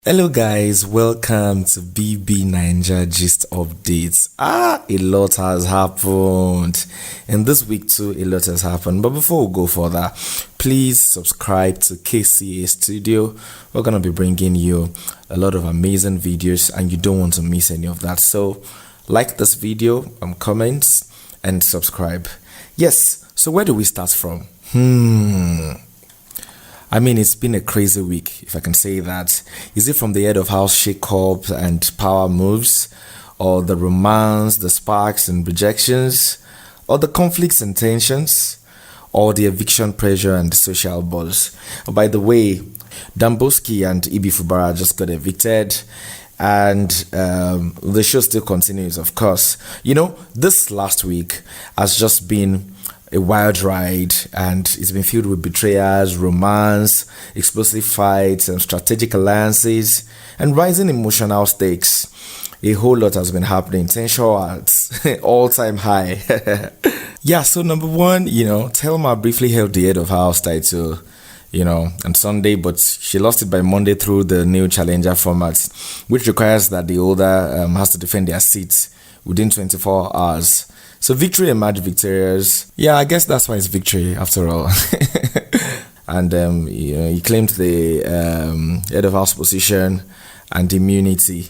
Hello guys, welcome to Bbnaija Gist Updates. A lot has happened. And this week too, a lot has happened. But before we go further, please subscribe to KCA Studio. We're going to be bringing you a lot of amazing videos and you don't want to miss any of that. So like this video, comment and subscribe. Yes, so where do we start from? I mean, it's been a crazy week, if I can say that. Is it from the head of house shake-up and power moves, or the romance, the sparks and rejections, or the conflicts and tensions, or the eviction pressure and the social buzz? By the way, Damboski and Ibi Fubara just got evicted, and the show still continues, of course. You know, this last week has just been a wild ride, and it's been filled with betrayals, romance, explosive fights, and strategic alliances, and rising emotional stakes. A whole lot has been happening. Tension at all-time high. Yeah, so number one, Thelma briefly held the head of house title, on Sunday, but she lost it by Monday through the new challenger format, which requires that the older has to defend their seats within 24 hours. So victory emerged victorious. Yeah, I guess that's why it's victory after all. And he claimed the head of house position and immunity.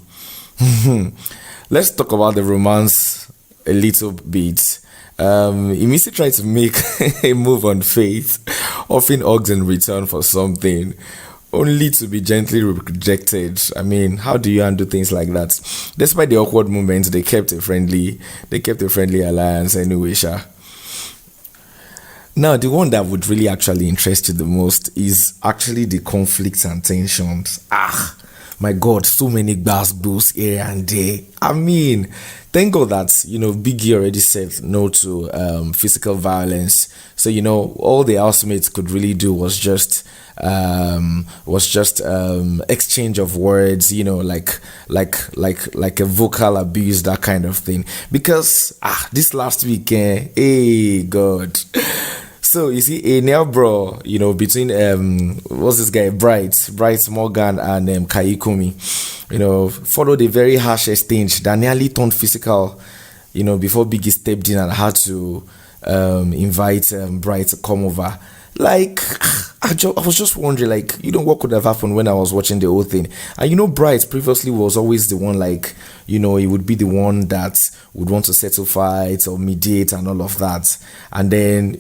Let's talk about the romance a little bit. Imisi tried to make a move on Faith, offering hugs in return for something, only to be gently rejected. I mean, how do you handle things like that? Despite the awkward moments, they kept a friendly alliance anyway, sha. Now, the one that would really actually interest you the most is actually the conflicts and tensions. My God, so many boosts here and there. I mean, thank God that, Biggie already said no to physical violence. So, all the housemates could really do was just exchange of words, like a vocal abuse, that kind of thing. Because this last week, hey God. So you see a nail bro, between what's this guy, Bright Morgan and Kaikumi, followed a very harsh exchange that nearly turned physical, before Biggie stepped in and had to invite Bright to come over. Like, I was just wondering, what could have happened when I was watching the whole thing. And Bright previously was always the one, he would be the one that would want to settle fights or mediate and all of that. And then,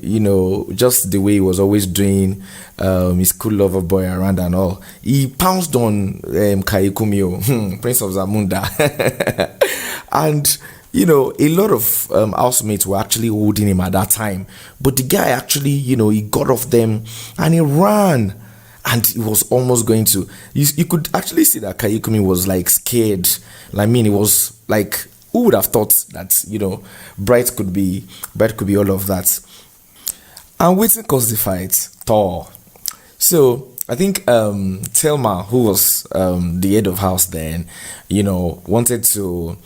just the way he was always doing his cool lover boy around and all, he pounced on Kaikumio, Prince of Zamunda. And a lot of housemates were actually holding him at that time. But the guy actually, he got off them and he ran. And he was almost going to... You could actually see that Kaikumi was, scared. He was, who would have thought that, Bright could be all of that. And waiting caused the fight. Thor. So, I think Thelma, who was the head of house then, wanted to...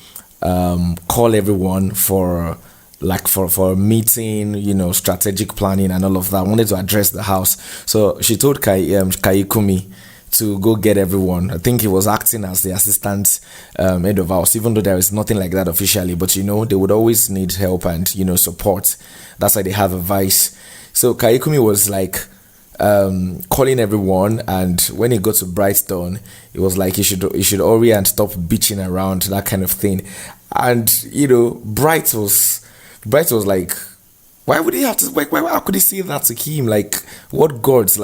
call everyone for a meeting, strategic planning and all of that. Wanted to address the house. So she told Kaikumi to go get everyone. I think he was acting as the assistant head of house, even though there is nothing like that officially. But they would always need help and support. That's why they have a vice. So Kaikumi was calling everyone, and when he got to Brighton, it was like he should hurry and stop bitching around, that kind of thing. And Bright was like, why would he have to, how could he say that to him? What gods?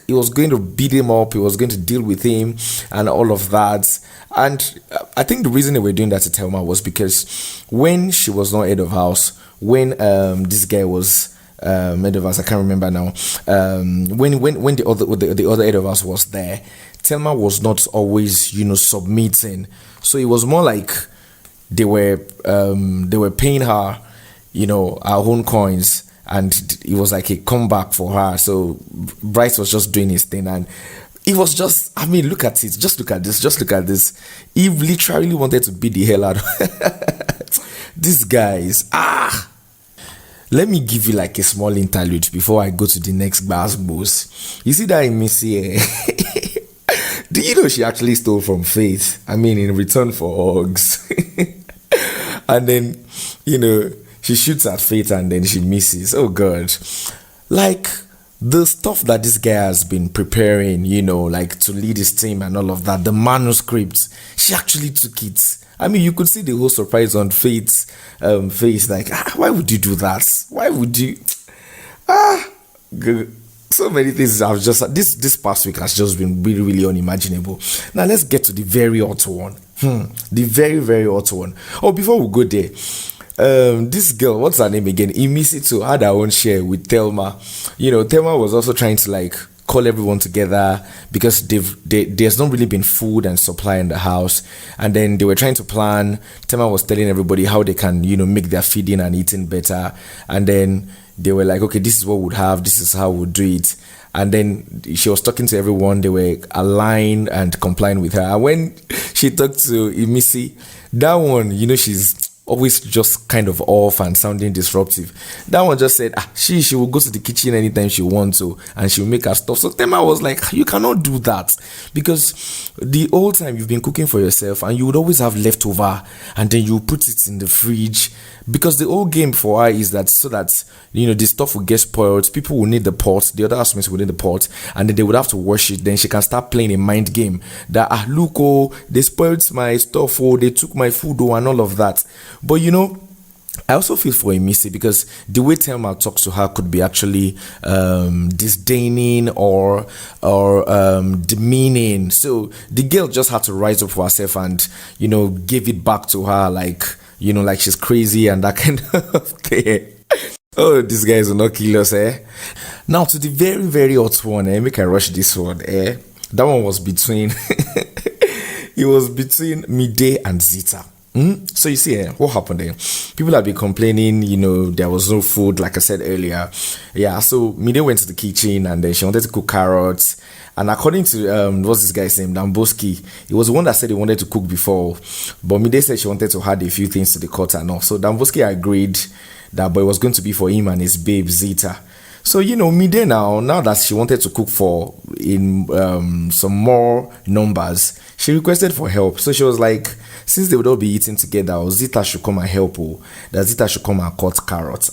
He was going to beat him up, he was going to deal with him and all of that. And I think the reason they were doing that to Thelma was because when she was not head of house, when this guy was head of house, I can't remember now, when the other head of house was there, Thelma was not always submitting. So it was more like they were paying her her own coins, and it was like a comeback for her. So Bryce was just doing his thing, and it was just, look at it, just look at this. He literally wanted to beat the hell out of these guys. Let me give you a small interlude before I go to the next bus. You see that in Missy? Do She actually stole from Faith. I mean, in return for hugs. And then, she shoots at Faith and then she misses. Oh, God. Like, the stuff that this guy has been preparing, like to lead his team and all of that, the manuscript, she actually took it. I mean, you could see the whole surprise on Faith's face. Like, why would you do that? Why would you? So many things have just this past week has just been really, really unimaginable. Now let's get to the very hot one. The very, very hot one. Oh, before we go there, this girl, what's her name again? Imisito had her own share with Thelma. Thelma was also trying to like call everyone together because there's not really been food and supply in the house, and then they were trying to plan. Thelma was telling everybody how they can make their feeding and eating better, and then they were like, okay, this is what we'd have, this is how we'll do it. And then she was talking to everyone, they were aligned and complying with her. And when she talked to Imisi, that one, she's always just kind of off and sounding disruptive. That one just said she will go to the kitchen anytime she wants to and she'll make her stuff. So Tema was like, you cannot do that, because the whole time you've been cooking for yourself and you would always have leftover and then you put it in the fridge, because the whole game for her is that so that the stuff will get spoiled, people will need the pot, the other housemates will need the pot, and then they would have to wash it. Then she can start playing a mind game that look, they spoiled my stuff, they took my food, and all of that. But I also feel for Emisi, because the way Thelma talks to her could be actually disdaining or demeaning. So the girl just had to rise up for herself and give it back to her like she's crazy and that kind of thing. Oh, these guys will not kill us, Now to the very, very hot one, make I rush this one, That one was between it was between Mide and Zita. So you see, what happened there? People have been complaining, there was no food, like I said earlier. Yeah, so Mide went to the kitchen and then she wanted to cook carrots. And according to what's this guy's name, Damboski, he was the one that said he wanted to cook before, but Mide said she wanted to add a few things to the cut and all. So Damboski agreed that, but it was going to be for him and his babe Zita. So Mide now that she wanted to cook for in some more numbers, she requested for help. So she was like, since they would all be eating together, Zita should come and help, that Zita should come and cut carrots.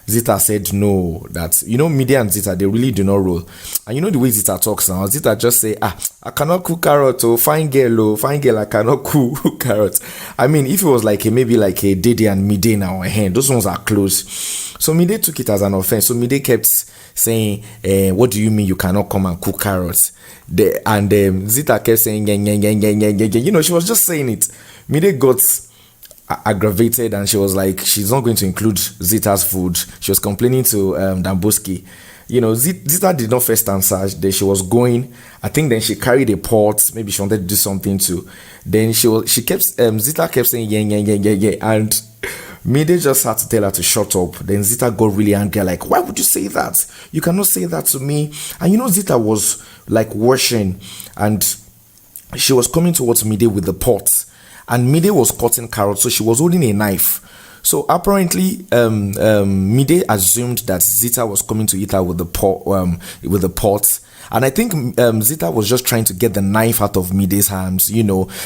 Zita said no, that Mide and Zita, they really do not roll. And the way Zita talks now, Zita just say, I cannot cook carrots, fine girl, I cannot cook carrots. I mean, if it was maybe like a Dede and Mide now, those ones are close. So Mide took it as an offense. So Mide kept saying, what do you mean you cannot come and cook carrots? And Zita kept saying, she was just saying it. Mide got aggravated and she was like, she's not going to include Zita's food. She was complaining to Damboski. Zita did not first answer. Then she was going. I think then she carried a pot. Maybe she wanted to do something too. Then Zita kept saying yeah, and Mide just had to tell her to shut up. Then Zita got really angry, like, why would you say that? You cannot say that to me. And Zita was like washing and she was coming towards Mide with the pot. And Mide was cutting carrots, so she was holding a knife. So apparently, Mide assumed that Zita was coming to eat her with the pot. And I think Zita was just trying to get the knife out of Mide's hands,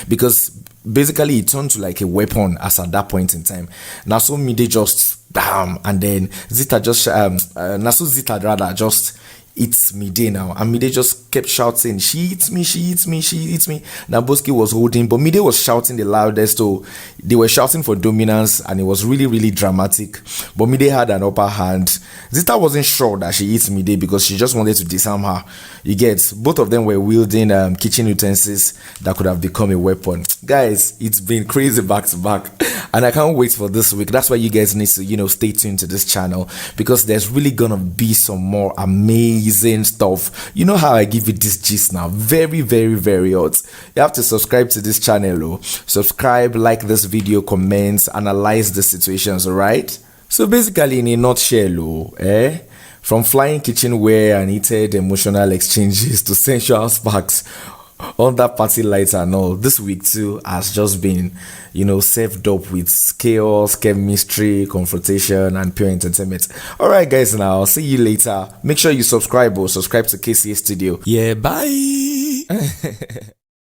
because basically it turned to like a weapon as at that point in time. Now, so Mide just bam, and then Zita just Zita rather just eats Mide now, and Mide just kept shouting, she eats me, she eats me, she eats me. Damboski was holding, but Mide was shouting the loudest, so they were shouting for dominance, and it was really, really dramatic. But Mide had an upper hand. Zita wasn't sure that she eats Mide because she just wanted to disarm her. You get, both of them were wielding kitchen utensils that could have become a weapon. Guys, it's been crazy back to back, and I can't wait for this week. That's why you guys need to stay tuned to this channel, because there's really gonna be some more amazing stuff. You know how I give you this gist now, very, very, very hot. You have to subscribe to this channel. Subscribe, like this video, comment, analyze the situations. All right, so basically in a nutshell, from flying kitchenware and heated emotional exchanges to sensual sparks under party lights and all, this week too has just been served up with chaos, chemistry, confrontation, and pure entertainment. All right, guys, now I'll see you later. Make sure you subscribe to KCA Studio. Yeah, bye.